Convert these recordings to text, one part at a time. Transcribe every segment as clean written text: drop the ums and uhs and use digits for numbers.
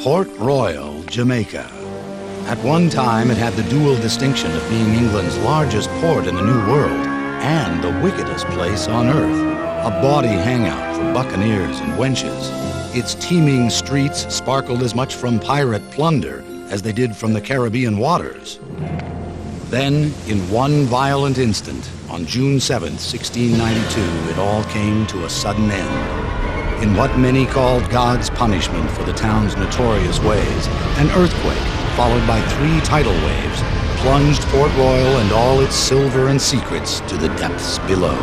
Port Royal, Jamaica. At one time, it had the dual distinction of being England's largest port in the New World and the wickedest place on earth, a bawdy hangout for buccaneers and wenches. Its teeming streets sparkled as much from pirate plunder as they did from the Caribbean waters. Then, in one violent instant, on June 7, 1692, it all came to a sudden end. In what many called God's punishment for the town's notorious ways, an earthquake, followed by 3 tidal waves, plunged Port Royal and all its silver and secrets to the depths below.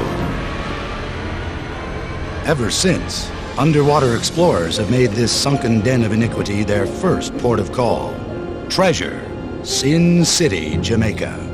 Ever since, underwater explorers have made this sunken den of iniquity their first port of call. Treasure, Sin City, Jamaica.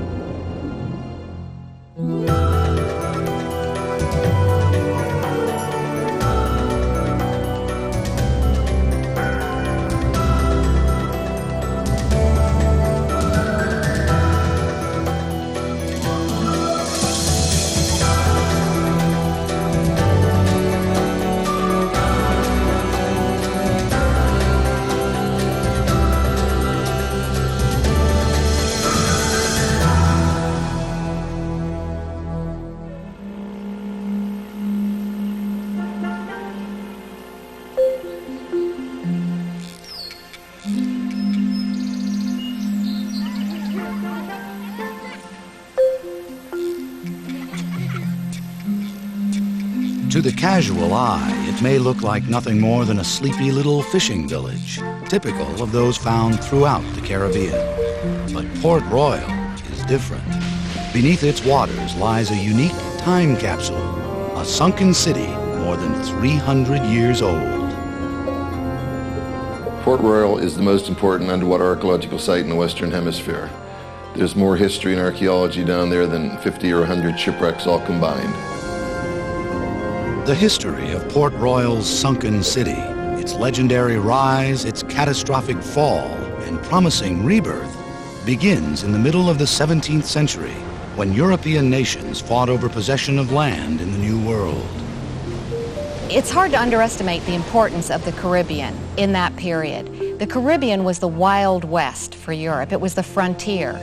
To the casual eye, it may look like nothing more than a sleepy little fishing village, typical of those found throughout the Caribbean. But Port Royal is different. Beneath its waters lies a unique time capsule, a sunken city more than 300 years old. Port Royal is the most important underwater archaeological site in the Western Hemisphere. There's more history and archaeology down there than 50 or 100 shipwrecks all combined. The history of Port Royal's sunken city, its legendary rise, its catastrophic fall, and promising rebirth, begins in the middle of the 17th century, when European nations fought over possession of land in the New World. It's hard to underestimate the importance of the Caribbean in that period. The Caribbean was the Wild West for Europe. It was the frontier.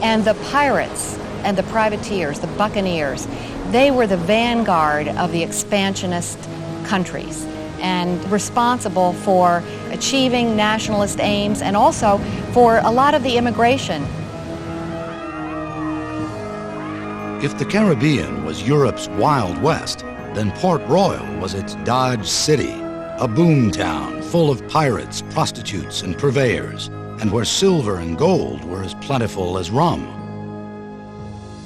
And the pirates and the privateers, the buccaneers, they were the vanguard of the expansionist countries and responsible for achieving nationalist aims and also for a lot of the immigration. If the Caribbean was Europe's Wild West, then Port Royal was its Dodge City, a boom town full of pirates, prostitutes, and purveyors, and where silver and gold were as plentiful as rum.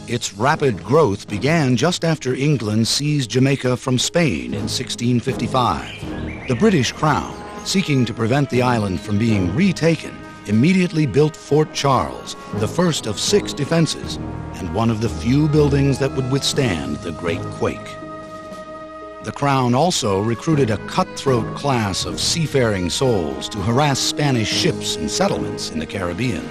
Its rapid growth began just after England seized Jamaica from Spain in 1655. The British Crown, seeking to prevent the island from being retaken, immediately built Fort Charles, the first of 6 defenses, and one of the few buildings that would withstand the Great Quake. The Crown also recruited a cutthroat class of seafaring souls to harass Spanish ships and settlements in the Caribbean.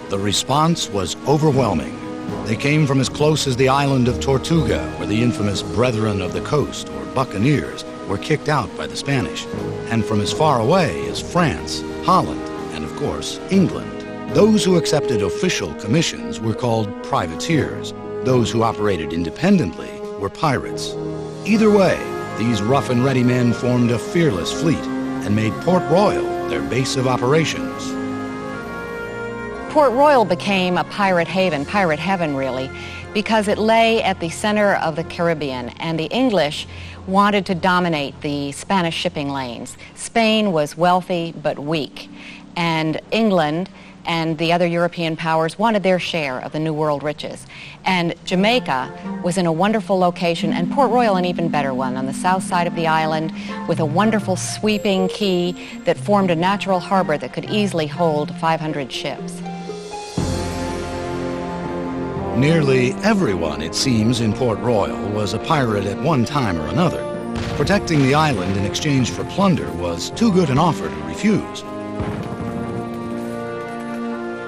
The response was overwhelming. They came from as close as the island of Tortuga, where the infamous Brethren of the Coast, or Buccaneers, were kicked out by the Spanish, and from as far away as France, Holland, and of course, England. Those who accepted official commissions were called privateers. Those who operated independently were pirates. Either way, these rough and ready men formed a fearless fleet and made Port Royal their base of operations. Port Royal became a pirate haven, pirate heaven really, because it lay at the center of the Caribbean, and the English wanted to dominate the Spanish shipping lanes. Spain was wealthy but weak, and England and the other European powers wanted their share of the New World riches. And Jamaica was in a wonderful location, and Port Royal an even better one, on the south side of the island, with a wonderful sweeping quay that formed a natural harbor that could easily hold 500 ships. Nearly everyone, it seems, in Port Royal was a pirate at one time or another. Protecting the island in exchange for plunder was too good an offer to refuse.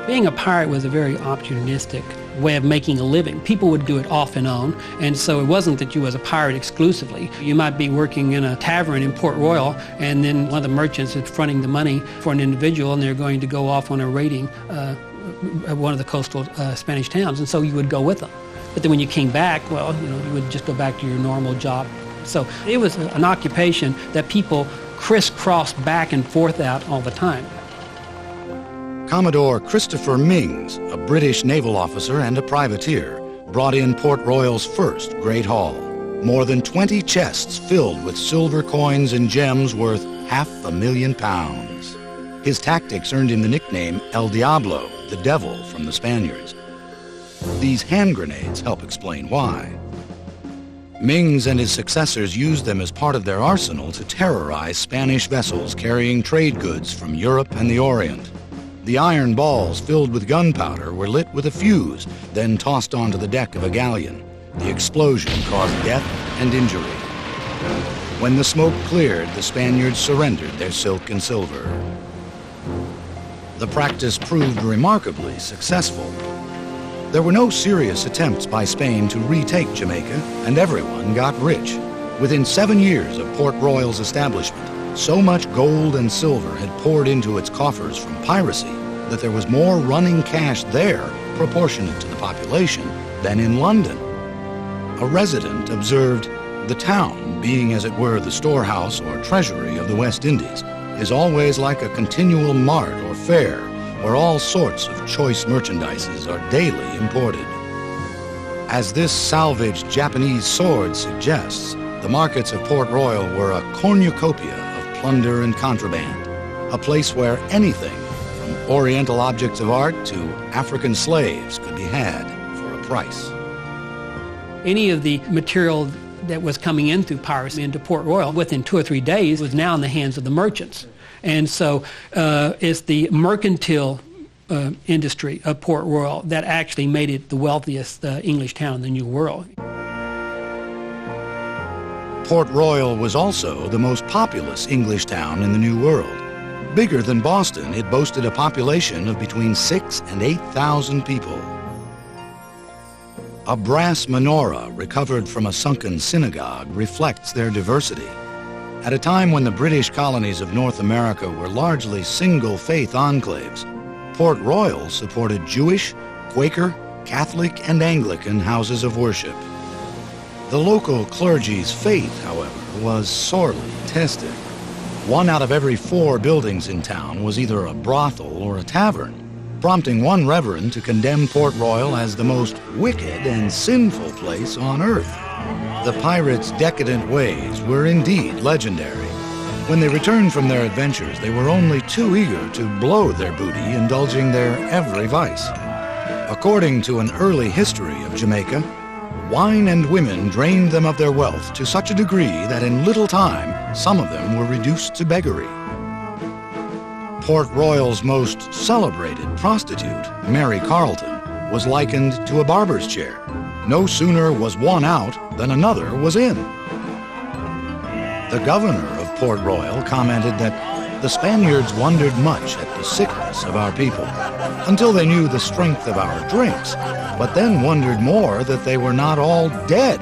Being a pirate was a very opportunistic way of making a living. People would do it off and on, and so it wasn't that you was a pirate exclusively. You might be working in a tavern in Port Royal, and then one of the merchants is fronting the money for an individual, and they're going to go off on a raiding one of the coastal Spanish towns, and so you would go with them. But then when you came back, well, you would just go back to your normal job. So it was an occupation that people crisscrossed back and forth out all the time. Commodore Christopher Mings, a British naval officer and a privateer, brought in Port Royal's first Great Haul. More than 20 chests filled with silver coins and gems worth £500,000. His tactics earned him the nickname El Diablo, the devil from the Spaniards. These hand grenades help explain why. Mings and his successors used them as part of their arsenal to terrorize Spanish vessels carrying trade goods from Europe and the Orient. The iron balls filled with gunpowder were lit with a fuse, then tossed onto the deck of a galleon. The explosion caused death and injury. When the smoke cleared, the Spaniards surrendered their silk and silver. The practice proved remarkably successful. There were no serious attempts by Spain to retake Jamaica, and everyone got rich. Within 7 years of Port Royal's establishment, so much gold and silver had poured into its coffers from piracy that there was more running cash there, proportionate to the population, than in London. A resident observed, "The town, being as it were the storehouse or treasury of the West Indies, is always like a continual mart or fair, where all sorts of choice merchandises are daily imported." As this salvaged Japanese sword suggests, the markets of Port Royal were a cornucopia of plunder and contraband, a place where anything, from Oriental objects of art to African slaves, could be had for a price. Any of the material that was coming in through piracy into Port Royal within 2 or 3 days was now in the hands of the merchants. And so it's the mercantile industry of Port Royal that actually made it the wealthiest English town in the New World. Port Royal was also the most populous English town in the New World. Bigger than Boston, it boasted a population of between 6,000 and 8,000 people. A brass menorah recovered from a sunken synagogue reflects their diversity. At a time when the British colonies of North America were largely single-faith enclaves, Port Royal supported Jewish, Quaker, Catholic, and Anglican houses of worship. The local clergy's faith, however, was sorely tested. 1 out of every 4 buildings in town was either a brothel or a tavern, prompting one reverend to condemn Port Royal as the most wicked and sinful place on earth. The pirates' decadent ways were indeed legendary. When they returned from their adventures, they were only too eager to blow their booty, indulging their every vice. According to an early history of Jamaica, wine and women drained them of their wealth to such a degree that in little time, some of them were reduced to beggary. Port Royal's most celebrated prostitute, Mary Carlton, was likened to a barber's chair. No sooner was one out than another was in. The governor of Port Royal commented that the Spaniards wondered much at the sickness of our people, until they knew the strength of our drinks, but then wondered more that they were not all dead.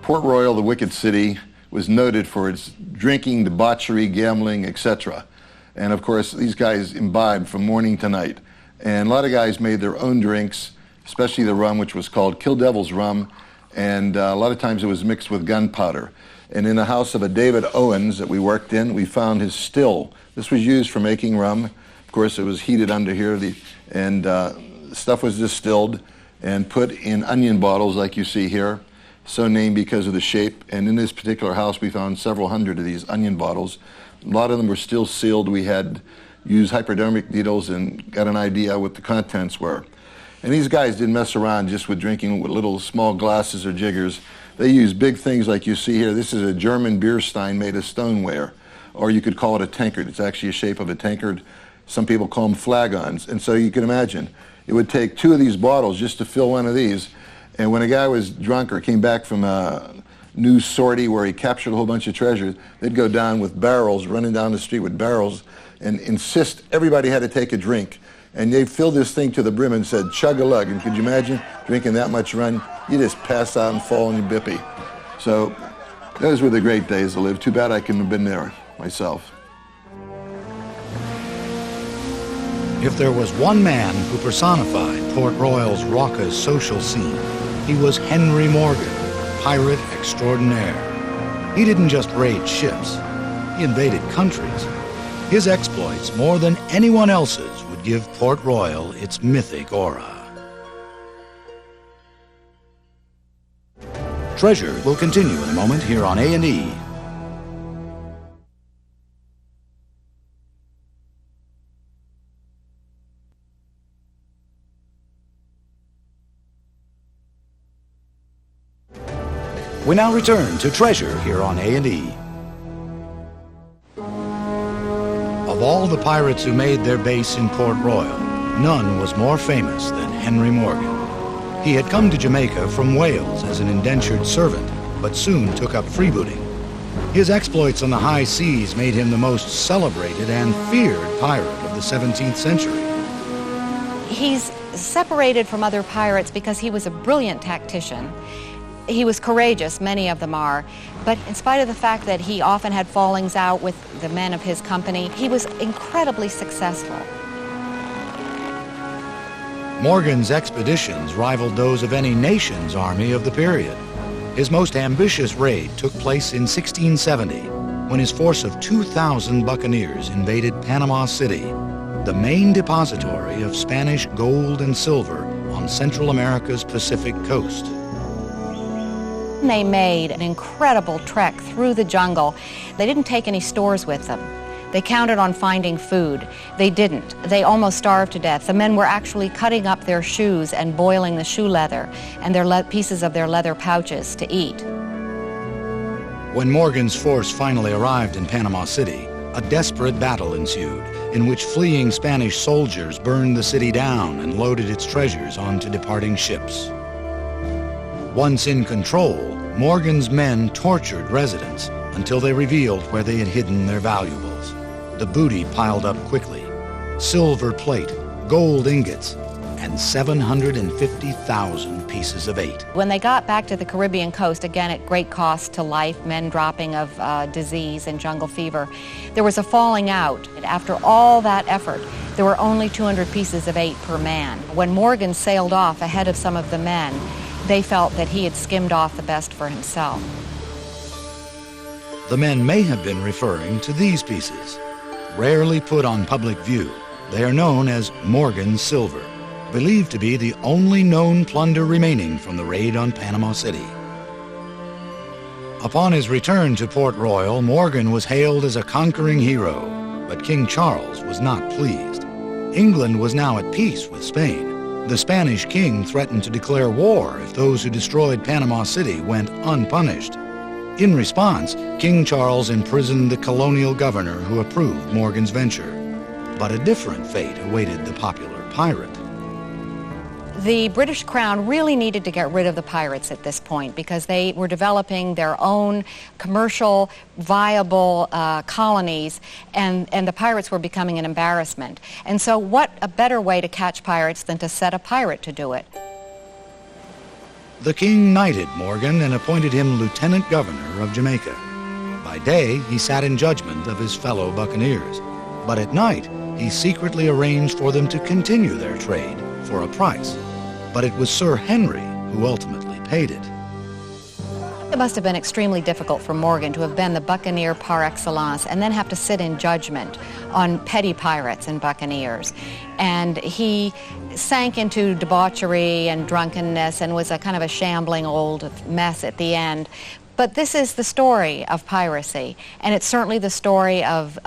Port Royal, the wicked city, was noted for its drinking, debauchery, gambling, etc. And of course, these guys imbibed from morning to night. And a lot of guys made their own drinks, especially the rum, which was called Kill Devil's rum. And a lot of times it was mixed with gunpowder. And in the house of a David Owens that we worked in, we found his still. This was used for making rum. Of course, it was heated under here, and stuff was distilled and put in onion bottles like you see here, so named because of the shape. And in this particular house, we found several hundred of these onion bottles. A lot of them were still sealed. We had used hypodermic needles and got an idea what the contents were. And these guys didn't mess around just with drinking with little small glasses or jiggers. They used big things like you see here. This is a German beer stein made of stoneware, or you could call it a tankard. It's actually a shape of a tankard. Some people call them flagons. And so you can imagine, it would take 2 of these bottles just to fill one of these. And when a guy was drunk or came back from a new sortie where he captured a whole bunch of treasure, they'd go down with barrels, running down the street with barrels, and insist everybody had to take a drink, and they filled this thing to the brim and said, chug-a-lug. And could you imagine drinking that much run? You just pass out and fall on your bippy. So those were the great days to live. Too bad I couldn't have been there myself. If there was one man who personified Port Royal's raucous social scene, he was Henry Morgan, pirate extraordinaire. He didn't just raid ships, he invaded countries. His exploits, more than anyone else's, would give Port Royal its mythic aura. Treasure will continue in a moment here on A&E. We now return to Treasure here on A&E. Of all the pirates who made their base in Port Royal, none was more famous than Henry Morgan. He had come to Jamaica from Wales as an indentured servant, but soon took up freebooting. His exploits on the high seas made him the most celebrated and feared pirate of the 17th century. He's separated from other pirates because he was a brilliant tactician. He was courageous, many of them are, but in spite of the fact that he often had fallings out with the men of his company, he was incredibly successful. Morgan's expeditions rivaled those of any nation's army of the period. His most ambitious raid took place in 1670, when his force of 2,000 buccaneers invaded Panama City, the main depository of Spanish gold and silver on Central America's Pacific coast. They made an incredible trek through the jungle. They didn't take any stores with them. They counted on finding food. They didn't. They almost starved to death. The men were actually cutting up their shoes and boiling the shoe leather and their pieces of their leather pouches to eat. When Morgan's force finally arrived in Panama City, a desperate battle ensued in which fleeing Spanish soldiers burned the city down and loaded its treasures onto departing ships. Once in control, Morgan's men tortured residents until they revealed where they had hidden their valuables. The booty piled up quickly: silver plate, gold ingots, and 750,000 pieces of eight. When they got back to the Caribbean coast, again at great cost to life, men dropping of disease and jungle fever, there was a falling out. After all that effort, there were only 200 pieces of eight per man. When Morgan sailed off ahead of some of the men, they felt that he had skimmed off the best for himself. The men may have been referring to these pieces. Rarely put on public view, they are known as Morgan's silver, believed to be the only known plunder remaining from the raid on Panama City. Upon his return to Port Royal, Morgan was hailed as a conquering hero, but King Charles was not pleased. England was now at peace with Spain. The Spanish king threatened to declare war if those who destroyed Panama City went unpunished. In response, King Charles imprisoned the colonial governor who approved Morgan's venture. But a different fate awaited the popular pirate. The British Crown really needed to get rid of the pirates at this point because they were developing their own commercial, viable colonies, and the pirates were becoming an embarrassment. And so what a better way to catch pirates than to set a pirate to do it? The king knighted Morgan and appointed him lieutenant governor of Jamaica. By day, he sat in judgment of his fellow buccaneers, but at night, he secretly arranged for them to continue their trade for a price. But it was Sir Henry who ultimately paid it. It must have been extremely difficult for Morgan to have been the buccaneer par excellence and then have to sit in judgment on petty pirates and buccaneers. And he sank into debauchery and drunkenness and was a kind of a shambling old mess at the end. But this is the story of piracy, and it's certainly the story of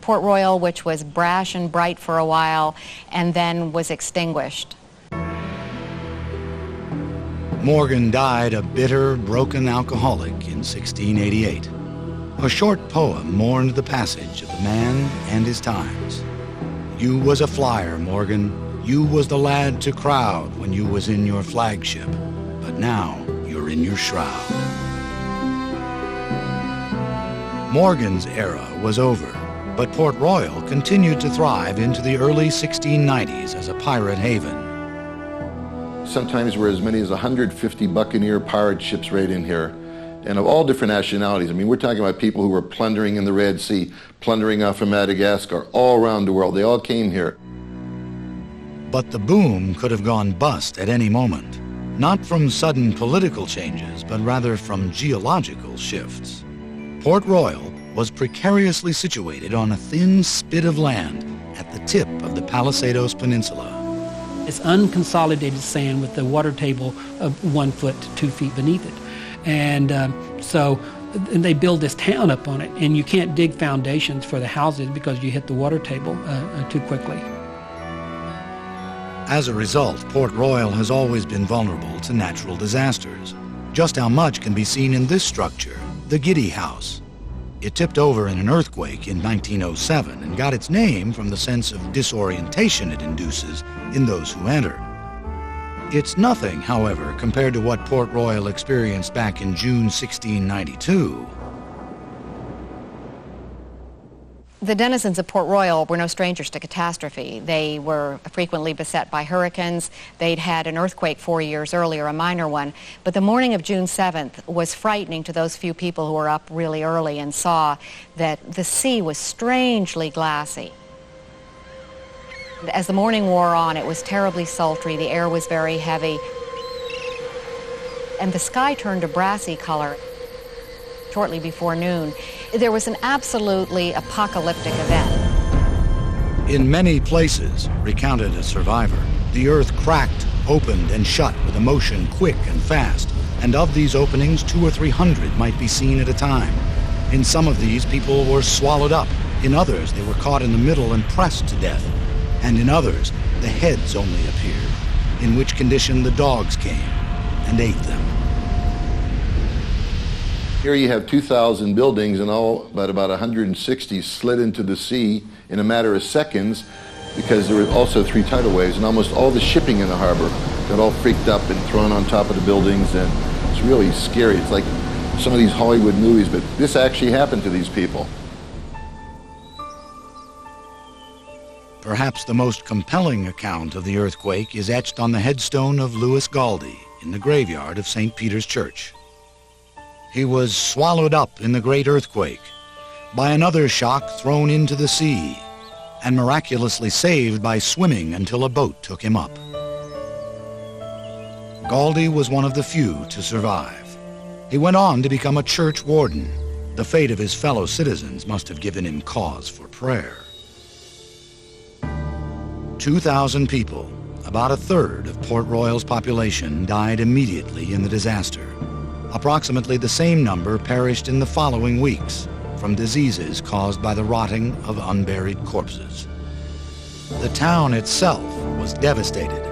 Port Royal, which was brash and bright for a while and then was extinguished. Morgan died a bitter, broken alcoholic in 1688. A short poem mourned the passage of the man and his times. You was a flyer, Morgan. You was the lad to crowd when you was in your flagship. But now you're in your shroud. Morgan's era was over, But Port Royal continued to thrive into the early 1690s as a pirate haven. Sometimes were as many as 150 buccaneer pirate ships right in here, and of all different nationalities. I mean, we're talking about people who were plundering in the Red Sea, plundering off of Madagascar, all around the world. They all came here. But the boom could have gone bust at any moment, not from sudden political changes, but rather from geological shifts. Port Royal was precariously situated on a thin spit of land at the tip of the Palisados Peninsula. It's unconsolidated sand with the water table of 1 foot to 2 feet beneath it. And so they build this town up on it, and you can't dig foundations for the houses because you hit the water table too quickly. As a result, Port Royal has always been vulnerable to natural disasters. Just how much can be seen in this structure, the Giddy House. It tipped over in an earthquake in 1907 and got its name from the sense of disorientation it induces in those who enter. It's nothing, however, compared to what Port Royal experienced back in June 1692. The denizens of Port Royal were no strangers to catastrophe. They were frequently beset by hurricanes. They'd had an earthquake 4 years earlier, a minor one. But the morning of June 7th was frightening to those few people who were up really early and saw that the sea was strangely glassy. As the morning wore on, it was terribly sultry. The air was very heavy. And the sky turned a brassy color shortly before noon. There was an absolutely apocalyptic event. In many places, recounted a survivor, the earth cracked, opened, and shut with a motion quick and fast, and of these openings 200 or 300 might be seen at a time. In some of these, people were swallowed up. In others, they were caught in the middle and pressed to death. And in others, the heads only appeared, in which condition the dogs came and ate them. Here you have 2,000 buildings, and all but about 160 slid into the sea in a matter of seconds, because there were also 3 tidal waves, and almost all the shipping in the harbor got all freaked up and thrown on top of the buildings, and it's really scary. It's like some of these Hollywood movies, but this actually happened to these people. Perhaps the most compelling account of the earthquake is etched on the headstone of Louis Galdi in the graveyard of St. Peter's Church. He was swallowed up in the great earthquake, by another shock thrown into the sea, and miraculously saved by swimming until a boat took him up. Galdi was one of the few to survive. He went on to become a church warden. The fate of his fellow citizens must have given him cause for prayer. 2,000 people, about a third of Port Royal's population, died immediately in the disaster. Approximately the same number perished in the following weeks from diseases caused by the rotting of unburied corpses. The town itself was devastated.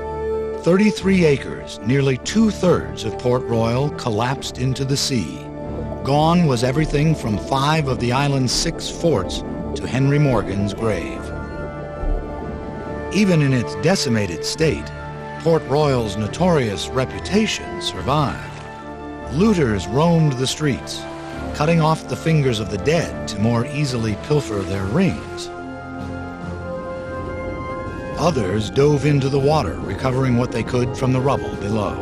33 acres, nearly 2/3 of Port Royal, collapsed into the sea. Gone was everything from 5 of the island's 6 forts to Henry Morgan's grave. Even in its decimated state, Port Royal's notorious reputation survived. Looters roamed the streets, cutting off the fingers of the dead to more easily pilfer their rings. Others dove into the water, recovering what they could from the rubble below.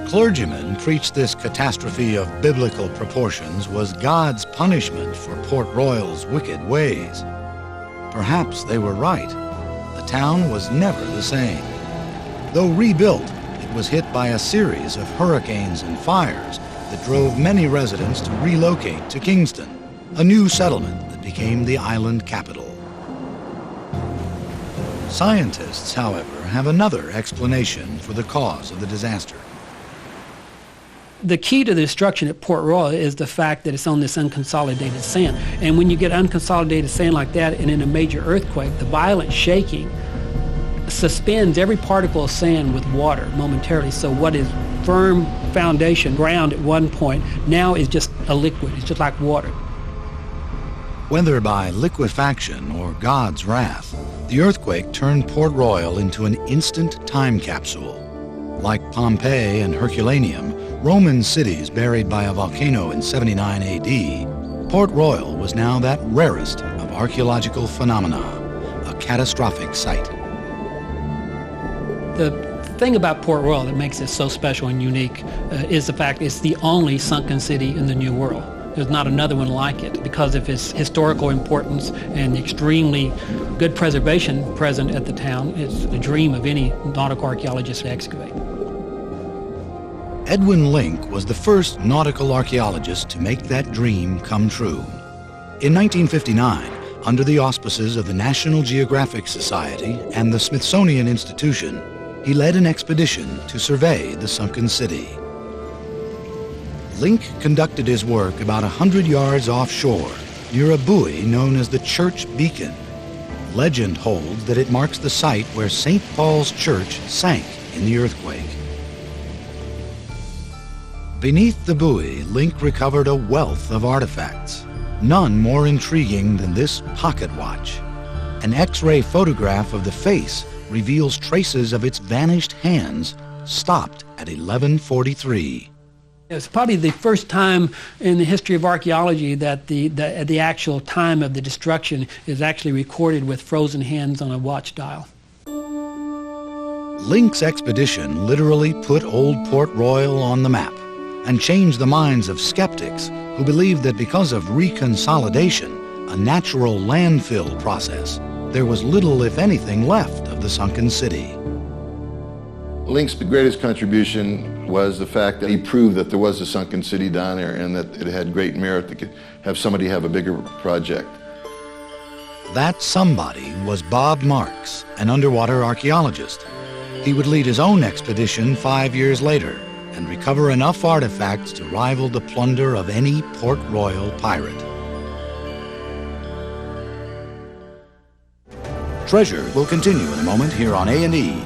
Clergymen preached this catastrophe of biblical proportions was God's punishment for Port Royal's wicked ways. Perhaps they were right. The town was never the same. Though rebuilt, it was hit by a series of hurricanes and fires that drove many residents to relocate to Kingston, a new settlement that became the island capital. Scientists, however, have another explanation for the cause of the disaster. The key to the destruction at Port Royal is the fact that it's on this unconsolidated sand. And when you get unconsolidated sand like that and in a major earthquake, the violent shaking suspends every particle of sand with water momentarily. So what is firm foundation, ground at one point, now is just a liquid. It's just like water. Whether by liquefaction or God's wrath, the earthquake turned Port Royal into an instant time capsule. Like Pompeii and Herculaneum, Roman cities buried by a volcano in 79 AD, Port Royal was now that rarest of archaeological phenomena, a catastrophic site. The thing about Port Royal that makes it so special and unique is the fact it's the only sunken city in the New World. There's not another one like it because of its historical importance and the extremely good preservation present at the town. It's the dream of any nautical archaeologist to excavate. Edwin Link was the first nautical archaeologist to make that dream come true. In 1959, under the auspices of the National Geographic Society and the Smithsonian Institution, he led an expedition to survey the sunken city. Link conducted his work about 100 yards offshore, near a buoy known as the Church Beacon. Legend holds that it marks the site where St. Paul's Church sank in the earthquake. Beneath the buoy, Link recovered a wealth of artifacts, none more intriguing than this pocket watch. An X-ray photograph of the face reveals traces of its vanished hands, stopped at 11:43. It's probably the first time in the history of archaeology that the actual time of the destruction is actually recorded with frozen hands on a watch dial. Link's expedition literally put Old Port Royal on the map and changed the minds of skeptics who believed that because of reconsolidation, a natural landfill process, there was little, if anything, left of the sunken city. Link's greatest contribution was the fact that he proved that there was a sunken city down there and that it had great merit to have somebody have a bigger project. That somebody was Bob Marks, an underwater archaeologist. He would lead his own expedition 5 years later and recover enough artifacts to rival the plunder of any Port Royal pirate. Treasure will continue in a moment here on A&E.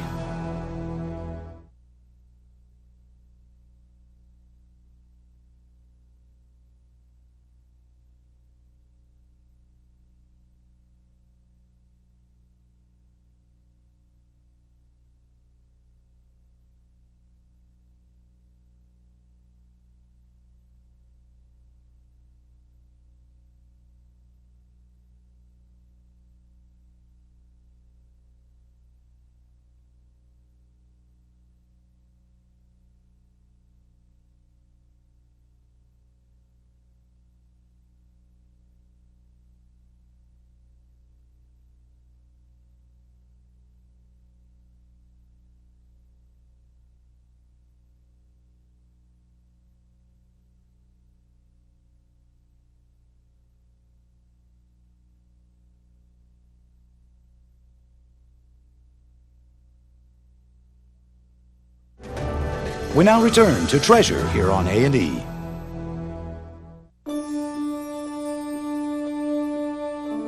We now return to Treasure here on A&E.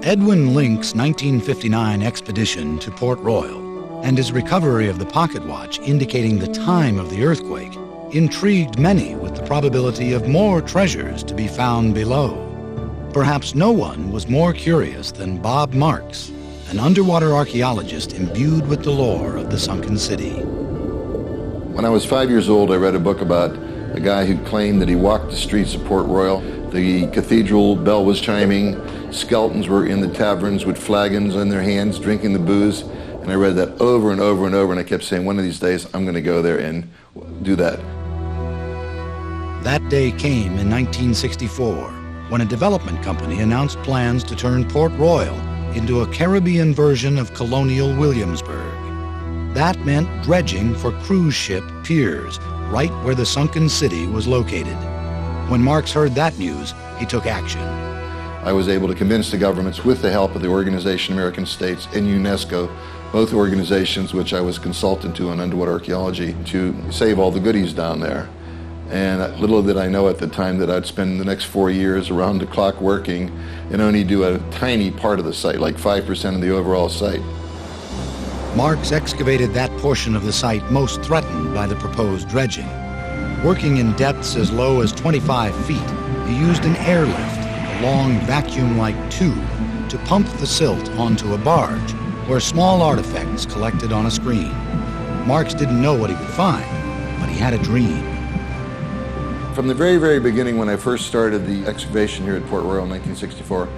Edwin Link's 1959 expedition to Port Royal and his recovery of the pocket watch indicating the time of the earthquake intrigued many with the probability of more treasures to be found below. Perhaps no one was more curious than Bob Marks, an underwater archaeologist imbued with the lore of the sunken city. When I was 5 years old, I read a book about a guy who claimed that he walked the streets of Port Royal. The cathedral bell was chiming, skeletons were in the taverns with flagons in their hands drinking the booze, and I read that over and over and over, and I kept saying, one of these days I'm going to go there and do that. That day came in 1964, when a development company announced plans to turn Port Royal into a Caribbean version of colonial Williamsburg. That meant dredging for cruise ship piers, right where the sunken city was located. When Marks heard that news, he took action. I was able to convince the governments, with the help of the Organization of American States and UNESCO, both organizations which I was consultant to on underwater archaeology, to save all the goodies down there. And little did I know at the time that I'd spend the next 4 years around the clock working and only do a tiny part of the site, like 5% of the overall site. Marks excavated that portion of the site most threatened by the proposed dredging. Working in depths as low as 25 feet, he used an airlift, a long vacuum-like tube, to pump the silt onto a barge, where small artifacts collected on a screen. Marks didn't know what he would find, but he had a dream. From the very, very beginning, when I first started the excavation here at Port Royal in 1964,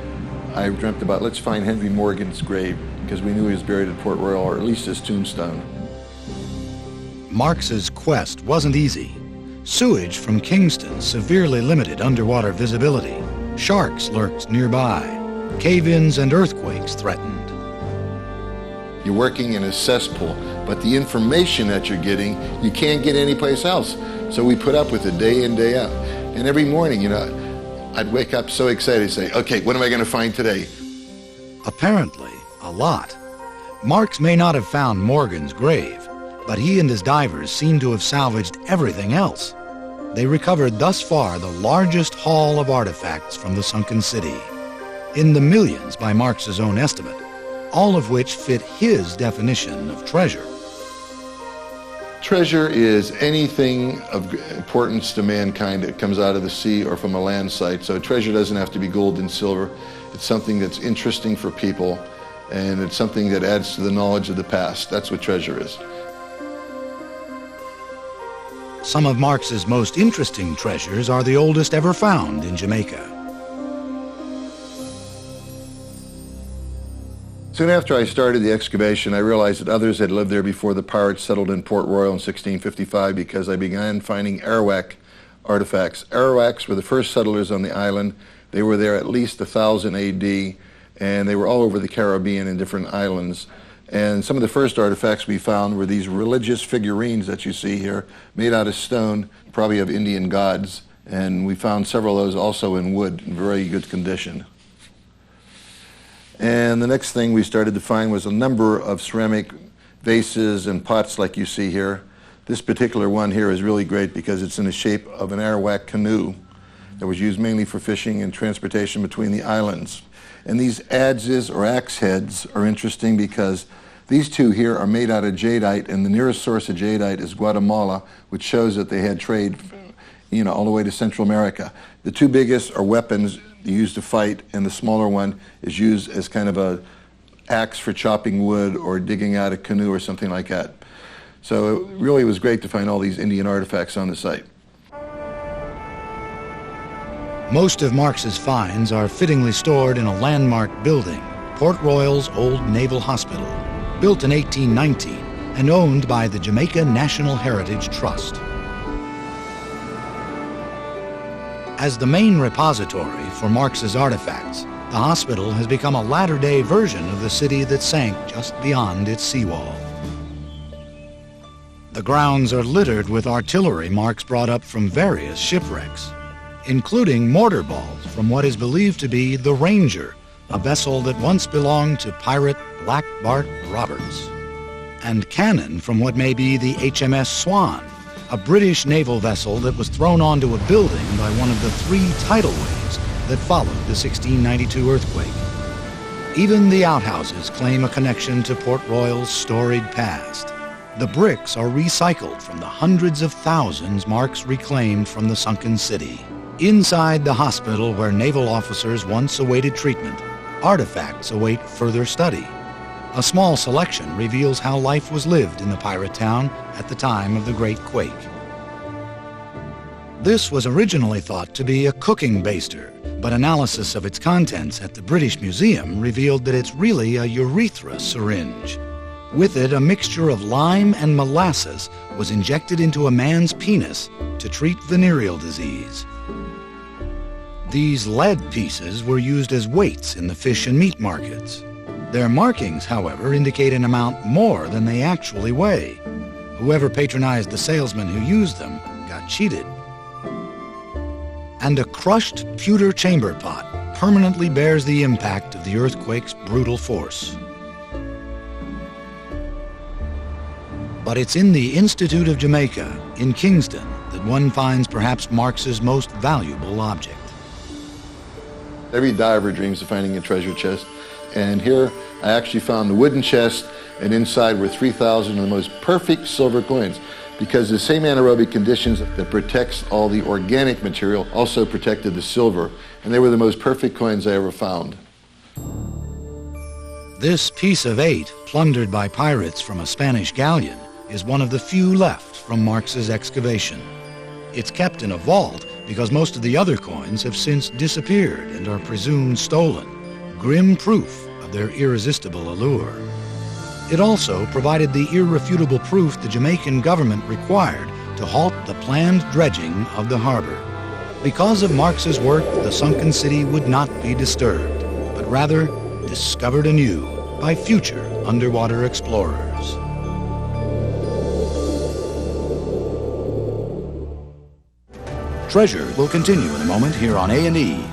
I dreamt about, let's find Henry Morgan's grave, because we knew he was buried at Port Royal, or at least his tombstone. Marx's quest wasn't easy. Sewage from Kingston severely limited underwater visibility. Sharks lurked nearby. Cave-ins and earthquakes threatened. You're working in a cesspool, but the information that you're getting, you can't get anyplace else. So we put up with it day in, day out. And every morning, you know, I'd wake up so excited, say, okay, what am I going to find today? Apparently, a lot. Marx may not have found Morgan's grave, but he and his divers seem to have salvaged everything else. They recovered thus far the largest haul of artifacts from the sunken city, in the millions by Marx's own estimate, all of which fit his definition of treasure. Treasure is anything of importance to mankind that comes out of the sea or from a land site. So treasure doesn't have to be gold and silver. It's something that's interesting for people, and it's something that adds to the knowledge of the past. That's what treasure is. Some of Marx's most interesting treasures are the oldest ever found in Jamaica. Soon after I started the excavation, I realized that others had lived there before the pirates settled in Port Royal in 1655, because I began finding Arawak artifacts. Arawaks were the first settlers on the island. They were there at least 1000 AD, and they were all over the Caribbean in different islands. And some of the first artifacts we found were these religious figurines that you see here, made out of stone, probably of Indian gods. And we found several of those also in wood, in very good condition. And the next thing we started to find was a number of ceramic vases and pots like you see here. This particular one here is really great because it's in the shape of an Arawak canoe that was used mainly for fishing and transportation between the islands. And these adzes or axe heads are interesting because these two here are made out of jadeite, and the nearest source of jadeite is Guatemala, which shows that they had trade, you know, all the way to Central America. The two biggest are weapons used to fight, and the smaller one is used as kind of a axe for chopping wood or digging out a canoe or something like that. So it really was great to find all these Indian artifacts on the site. Most of Marx's finds are fittingly stored in a landmark building, Port Royal's old Naval Hospital, built in 1819 and owned by the Jamaica National Heritage Trust. As the main repository for Marx's artifacts, the hospital has become a latter-day version of the city that sank just beyond its seawall. The grounds are littered with artillery Marx brought up from various shipwrecks, including mortar balls from what is believed to be the Ranger, a vessel that once belonged to pirate Black Bart Roberts, and cannon from what may be the HMS Swan, a British naval vessel that was thrown onto a building by one of the 3 tidal waves that followed the 1692 earthquake. Even the outhouses claim a connection to Port Royal's storied past. The bricks are recycled from the hundreds of thousands Marx reclaimed from the sunken city. Inside the hospital where naval officers once awaited treatment, artifacts await further study. A small selection reveals how life was lived in the pirate town at the time of the Great Quake. This was originally thought to be a cooking baster, but analysis of its contents at the British Museum revealed that it's really a urethra syringe. With it, a mixture of lime and molasses was injected into a man's penis to treat venereal disease. These lead pieces were used as weights in the fish and meat markets. Their markings, however, indicate an amount more than they actually weigh. Whoever patronized the salesman who used them got cheated. And a crushed pewter chamber pot permanently bears the impact of the earthquake's brutal force. But it's in the Institute of Jamaica, in Kingston, that one finds perhaps Marx's most valuable object. Every diver dreams of finding a treasure chest. And here I actually found the wooden chest, and inside were 3,000 of the most perfect silver coins, because the same anaerobic conditions that protects all the organic material also protected the silver. And they were the most perfect coins I ever found. This piece of 8, plundered by pirates from a Spanish galleon, is one of the few left from Marx's excavation. It's kept in a vault because most of the other coins have since disappeared and are presumed stolen, grim proof of their irresistible allure. It also provided the irrefutable proof the Jamaican government required to halt the planned dredging of the harbor. Because of Marx's work, the sunken city would not be disturbed, but rather discovered anew by future underwater explorers. Treasure will continue in a moment here on A&E.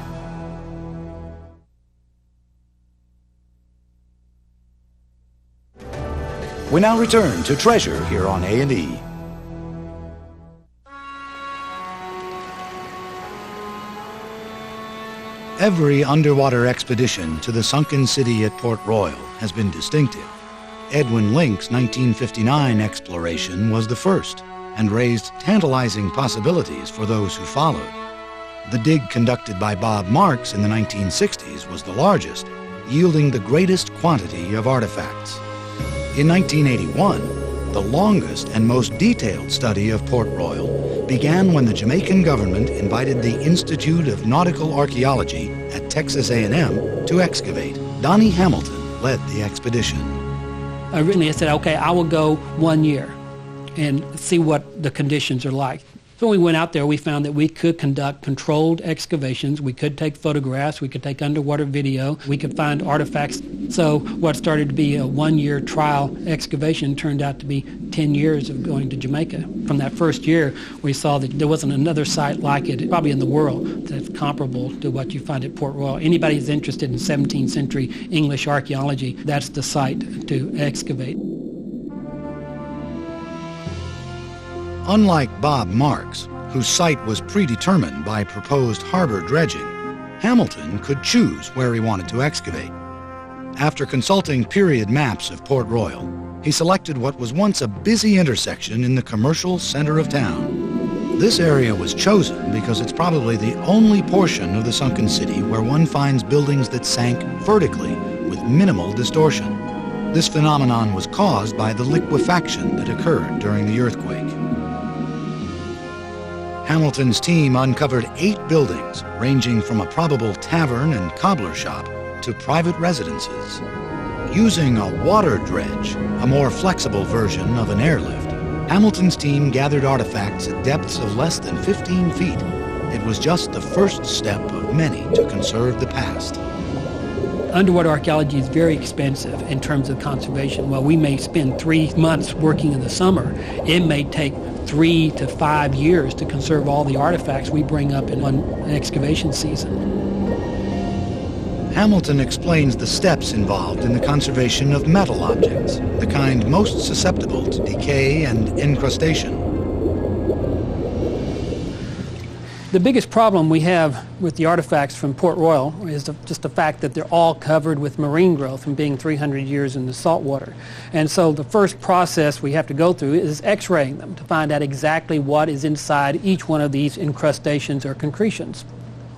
We now return to Treasure here on A&E. Every underwater expedition to the sunken city at Port Royal has been distinctive. Edwin Link's 1959 exploration was the first and raised tantalizing possibilities for those who followed. The dig conducted by Bob Marks in the 1960s was the largest, yielding the greatest quantity of artifacts. In 1981, the longest and most detailed study of Port Royal began when the Jamaican government invited the Institute of Nautical Archaeology at Texas A&M to excavate. Donnie Hamilton led the expedition. Originally I said, okay, I will go 1 year and see what the conditions are like. So when we went out there, we found that we could conduct controlled excavations. We could take photographs. We could take underwater video. We could find artifacts. So what started to be a 1-year trial excavation turned out to be 10 years of going to Jamaica. From that first year, we saw that there wasn't another site like it, probably in the world, that's comparable to what you find at Port Royal. Anybody who's interested in 17th century English archaeology, that's the site to excavate. Unlike Bob Marks, whose site was predetermined by proposed harbor dredging, Hamilton could choose where he wanted to excavate. After consulting period maps of Port Royal, he selected what was once a busy intersection in the commercial center of town. This area was chosen because it's probably the only portion of the sunken city where one finds buildings that sank vertically with minimal distortion. This phenomenon was caused by the liquefaction that occurred during the earthquake. Hamilton's team uncovered 8 buildings, ranging from a probable tavern and cobbler shop to private residences. Using a water dredge, a more flexible version of an airlift, Hamilton's team gathered artifacts at depths of less than 15 feet. It was just the first step of many to conserve the past. Underwater archaeology is very expensive in terms of conservation. While we may spend 3 months working in the summer, it may take 3 to 5 years to conserve all the artifacts we bring up in one excavation season. Hamilton explains the steps involved in the conservation of metal objects, the kind most susceptible to decay and incrustation. The biggest problem we have with the artifacts from Port Royal is just the fact that they're all covered with marine growth from being 300 years in the salt water. And so the first process we have to go through is x-raying them to find out exactly what is inside each one of these incrustations or concretions.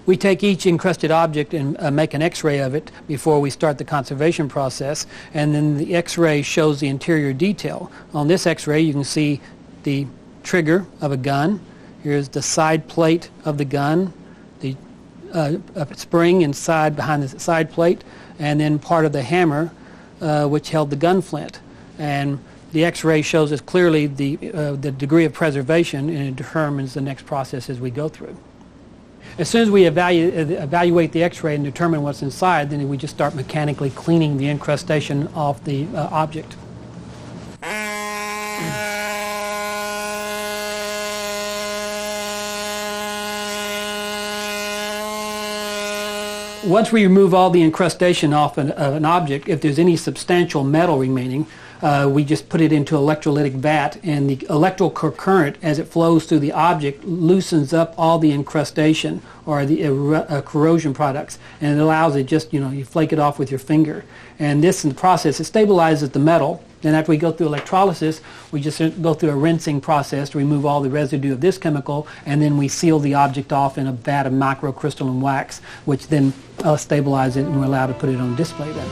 We take each encrusted object and make an x-ray of it before we start the conservation process, and then the x-ray shows the interior detail. On this x-ray you can see the trigger of a gun. Here's the side plate of the gun, the spring inside behind the side plate, and then part of the hammer which held the gun flint. And the x-ray shows us clearly the degree of preservation, and it determines the next process as we go through. As soon as we evaluate the x-ray and determine what's inside, then we just start mechanically cleaning the incrustation off the object. Once we remove all the incrustation off an object, if there's any substantial metal remaining, we just put it into electrolytic vat, and the electrical current, as it flows through the object, loosens up all the incrustation or the corrosion products, and it allows it just, you flake it off with your finger. And this, in the process, it stabilizes the metal. Then after we go through electrolysis, we just go through a rinsing process to remove all the residue of this chemical, and then we seal the object off in a vat of microcrystalline wax, which then stabilizes it, and we're allowed to put it on display then.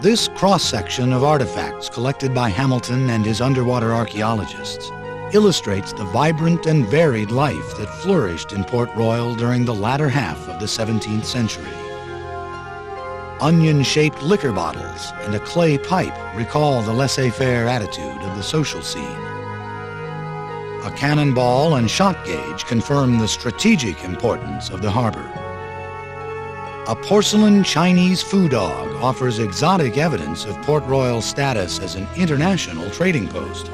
This cross-section of artifacts collected by Hamilton and his underwater archaeologists illustrates the vibrant and varied life that flourished in Port Royal during the latter half of the 17th century. Onion-shaped liquor bottles and a clay pipe recall the laissez-faire attitude of the social scene. A cannonball and shot gauge confirm the strategic importance of the harbor. A porcelain Chinese foo dog offers exotic evidence of Port Royal's status as an international trading post.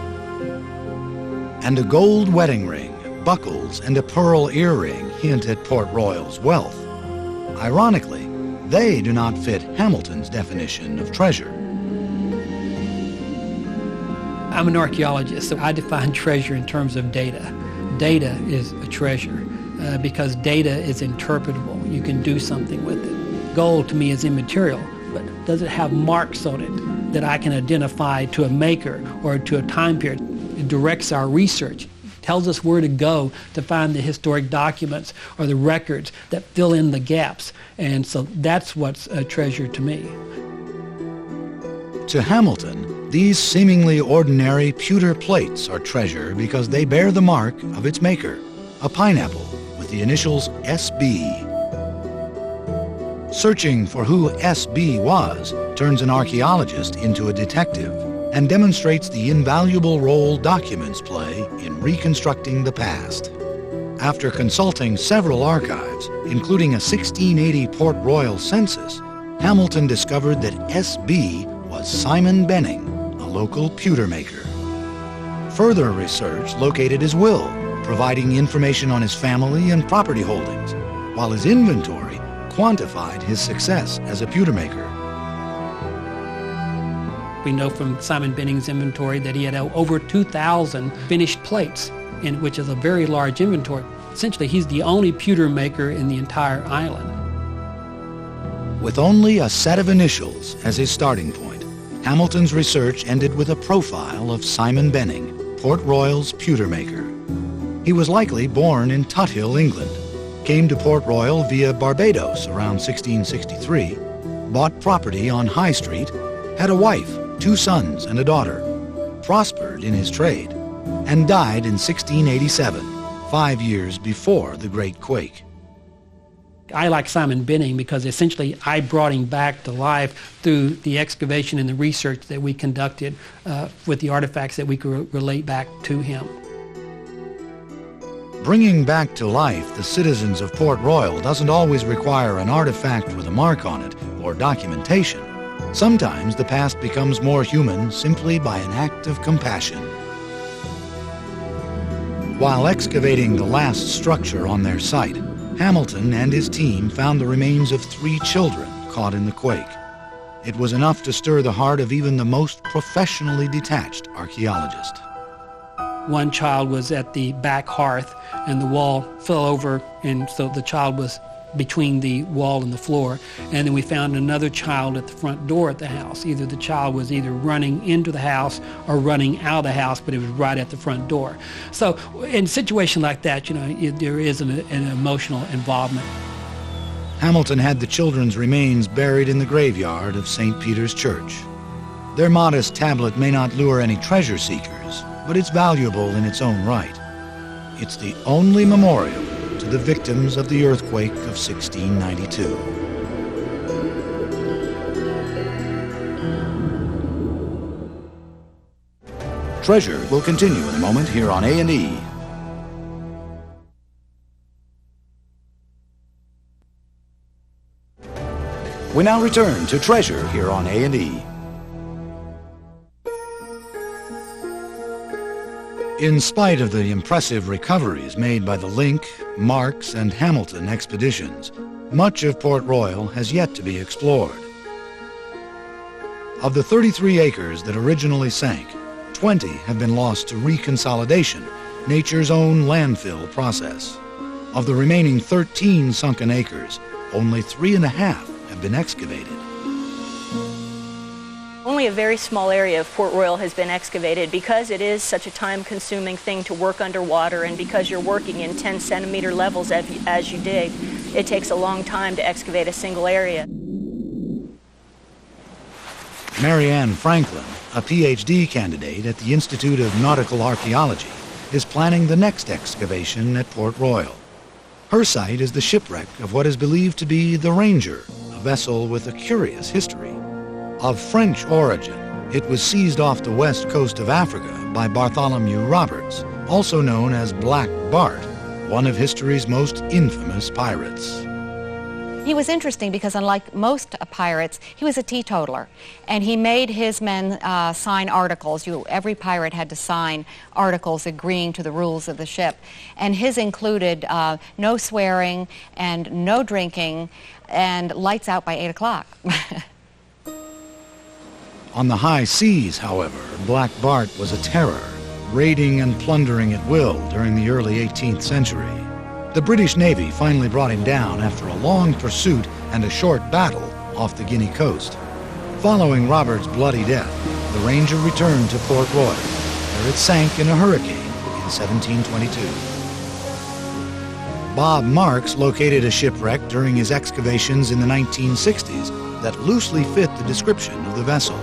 And a gold wedding ring, buckles, and a pearl earring hint at Port Royal's wealth. Ironically, they do not fit Hamilton's definition of treasure. I'm an archaeologist, so I define treasure in terms of data. Data is a treasure because data is interpretable. You can do something with it. Gold to me is immaterial, but does it have marks on it that I can identify to a maker or to a time period? It directs our research, tells us where to go to find the historic documents or the records that fill in the gaps. And so that's what's a treasure to me. To Hamilton, these seemingly ordinary pewter plates are treasure because they bear the mark of its maker, a pineapple with the initials SB. Searching for who SB was turns an archaeologist into a detective and demonstrates the invaluable role documents play in reconstructing the past. After consulting several archives, including a 1680 Port Royal census, Hamilton discovered that SB was Simon Benning, a local pewter maker. Further research located his will, providing information on his family and property holdings, while his inventory quantified his success as a pewter maker. We know from Simon Benning's inventory that he had over 2,000 finished plates, which is a very large inventory. Essentially, he's the only pewter maker in the entire island. With only a set of initials as his starting point, Hamilton's research ended with a profile of Simon Benning, Port Royal's pewter maker. He was likely born in Tuthill, England, came to Port Royal via Barbados around 1663, bought property on High Street, had a wife, 2 sons, and a daughter, prospered in his trade, and died in 1687, 5 years before the Great Quake. I like Simon Benning because essentially I brought him back to life through the excavation and the research that we conducted with the artifacts that we could relate back to him. Bringing back to life the citizens of Port Royal doesn't always require an artifact with a mark on it or documentation. Sometimes the past becomes more human simply by an act of compassion. While excavating the last structure on their site, Hamilton and his team found the remains of 3 children caught in the quake. It was enough to stir the heart of even the most professionally detached archaeologist. One child was at the back hearth and the wall fell over, and so the child was between the wall and the floor. And then we found another child at the front door at the house. Either the child was running into the house or running out of the house, but it was right at the front door. So in a situation like that, there is an emotional involvement. Hamilton had the children's remains buried in the graveyard of St. Peter's Church. Their modest tablet may not lure any treasure seekers, but it's valuable in its own right. It's the only memorial to the victims of the earthquake of 1692. Treasure will continue in a moment here on A&E. We now return to Treasure here on A&E. In spite of the impressive recoveries made by the Link, Marks, and Hamilton expeditions, much of Port Royal has yet to be explored. Of the 33 acres that originally sank, 20 have been lost to reconsolidation, nature's own landfill process. Of the remaining 13 sunken acres, only 3.5 have been excavated. Only a very small area of Port Royal has been excavated because it is such a time-consuming thing to work underwater, and because you're working in 10-centimeter levels as you dig, it takes a long time to excavate a single area. Marianne Franklin, a PhD candidate at the Institute of Nautical Archaeology, is planning the next excavation at Port Royal. Her site is the shipwreck of what is believed to be the Ranger, a vessel with a curious history. Of French origin, it was seized off the west coast of Africa by Bartholomew Roberts, also known as Black Bart, one of history's most infamous pirates. He was interesting because, unlike most pirates, he was a teetotaler, and he made his men sign articles. Every pirate had to sign articles agreeing to the rules of the ship, and his included no swearing and no drinking and lights out by 8 o'clock. On the high seas, however, Black Bart was a terror, raiding and plundering at will during the early 18th century. The British Navy finally brought him down after a long pursuit and a short battle off the Guinea coast. Following Roberts' bloody death, the Ranger returned to Port Royal, where it sank in a hurricane in 1722. Bob Marks located a shipwreck during his excavations in the 1960s that loosely fit the description of the vessel.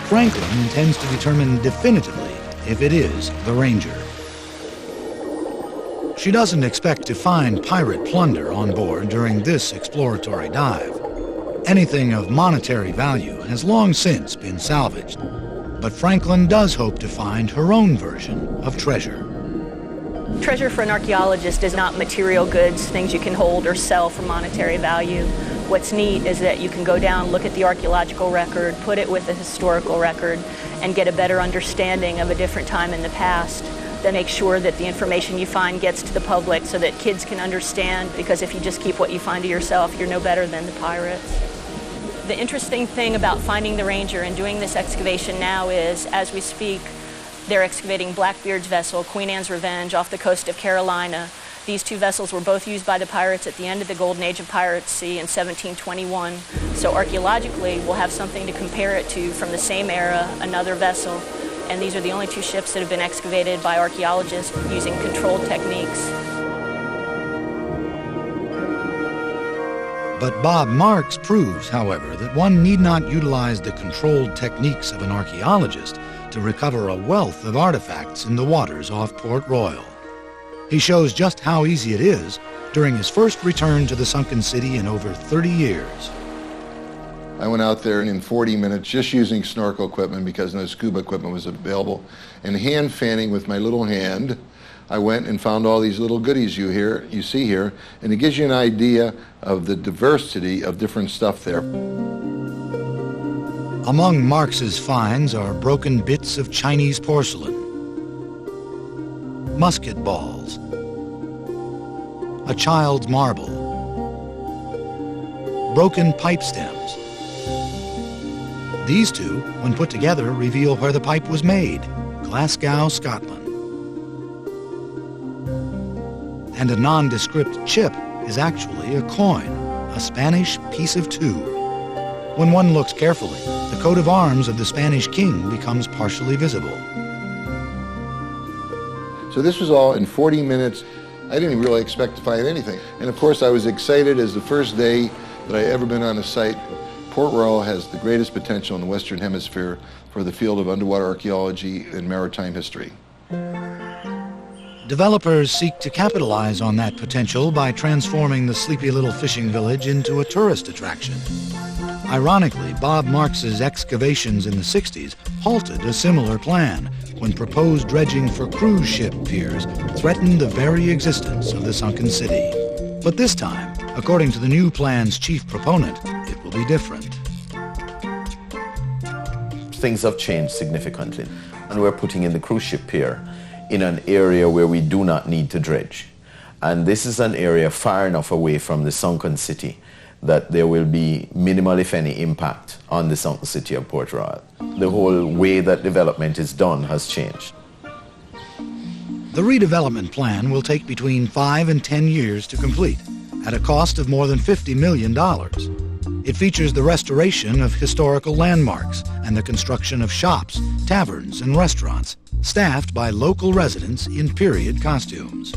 Franklin intends to determine definitively if it is the Ranger. She doesn't expect to find pirate plunder on board during this exploratory dive. Anything of monetary value has long since been salvaged, but Franklin does hope to find her own version of treasure. Treasure for an archaeologist is not material goods, things you can hold or sell for monetary value. What's neat is that you can go down, look at the archaeological record, put it with the historical record, and get a better understanding of a different time in the past. Then make sure that the information you find gets to the public so that kids can understand, because if you just keep what you find to yourself, you're no better than the pirates. The interesting thing about finding the Ranger and doing this excavation now is, as we speak, they're excavating Blackbeard's vessel, Queen Anne's Revenge, off the coast of Carolina. These two vessels were both used by the pirates at the end of the Golden Age of piracy in 1721. So archaeologically, we'll have something to compare it to from the same era, another vessel. And these are the only two ships that have been excavated by archaeologists using controlled techniques. But Bob Marks proves, however, that one need not utilize the controlled techniques of an archaeologist to recover a wealth of artifacts in the waters off Port Royal. He shows just how easy it is during his first return to the sunken city in over 30 years. I went out there in 40 minutes just using snorkel equipment because no scuba equipment was available, and hand fanning with my little hand. I went and found all these little goodies you see here, and it gives you an idea of the diversity of different stuff there. Among Marks's finds are broken bits of Chinese porcelain, musket balls, a child's marble, broken pipe stems. These two, when put together, reveal where the pipe was made, Glasgow, Scotland. And a nondescript chip is actually a coin, a Spanish piece of 2. When one looks carefully, the coat of arms of the Spanish king becomes partially visible. So this was all in 40 minutes. I didn't really expect to find anything. And of course I was excited as the first day that I ever been on a site. Port Royal has the greatest potential in the Western Hemisphere for the field of underwater archaeology and maritime history. Developers seek to capitalize on that potential by transforming the sleepy little fishing village into a tourist attraction. Ironically, Bob Marks's excavations in the 60s halted a similar plan when proposed dredging for cruise ship piers threatened the very existence of the sunken city. But this time, according to the new plan's chief proponent, it will be different. Things have changed significantly, and we're putting in the cruise ship pier in an area where we do not need to dredge. And this is an area far enough away from the sunken city that there will be minimal, if any, impact on the sunken city of Port Royal. The whole way that development is done has changed. The redevelopment plan will take between 5 and 10 years to complete, at a cost of more than $50 million. It features the restoration of historical landmarks and the construction of shops, taverns, and restaurants, staffed by local residents in period costumes.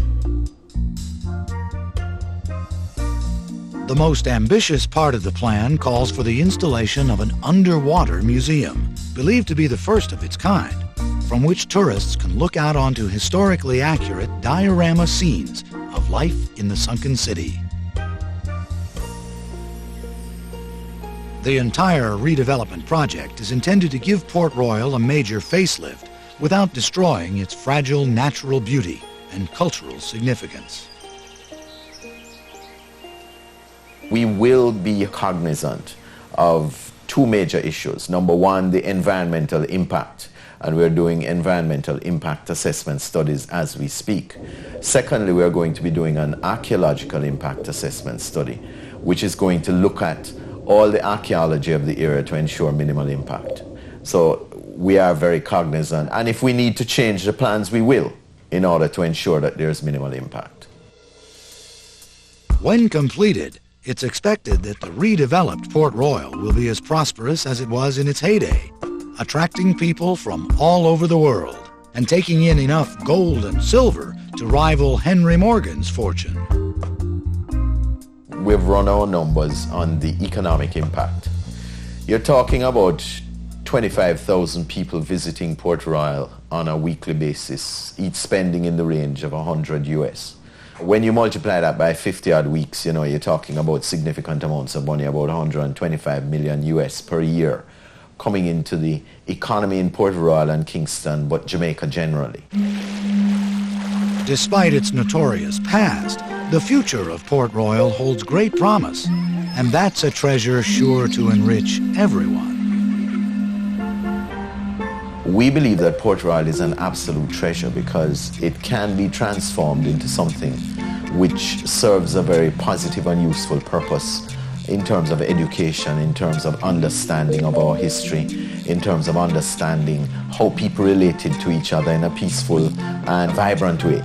The most ambitious part of the plan calls for the installation of an underwater museum, believed to be the first of its kind. from which tourists can look out onto historically accurate diorama scenes of life in the sunken city. The entire redevelopment project is intended to give Port Royal a major facelift without destroying its fragile natural beauty and cultural significance. We will be cognizant of two major issues. Number one, the environmental impact, and we're doing environmental impact assessment studies as we speak. Secondly, we're going to be doing an archaeological impact assessment study, which is going to look at all the archaeology of the area to ensure minimal impact. So we are very cognizant, and if we need to change the plans, we will, in order to ensure that there's minimal impact. When completed, it's expected that the redeveloped Port Royal will be as prosperous as it was in its heyday, attracting people from all over the world and taking in enough gold and silver to rival Henry Morgan's fortune. We've run our numbers on the economic impact. You're talking about 25,000 people visiting Port Royal on a weekly basis, each spending in the range of $100 US. When you multiply that by 50 odd weeks, you're talking about significant amounts of money, about 125 million US per year, coming into the economy in Port Royal and Kingston, but Jamaica generally. Despite its notorious past, the future of Port Royal holds great promise, and that's a treasure sure to enrich everyone. We believe that Port Royal is an absolute treasure because it can be transformed into something which serves a very positive and useful purpose in terms of education, in terms of understanding of our history, in terms of understanding how people related to each other in a peaceful and vibrant way.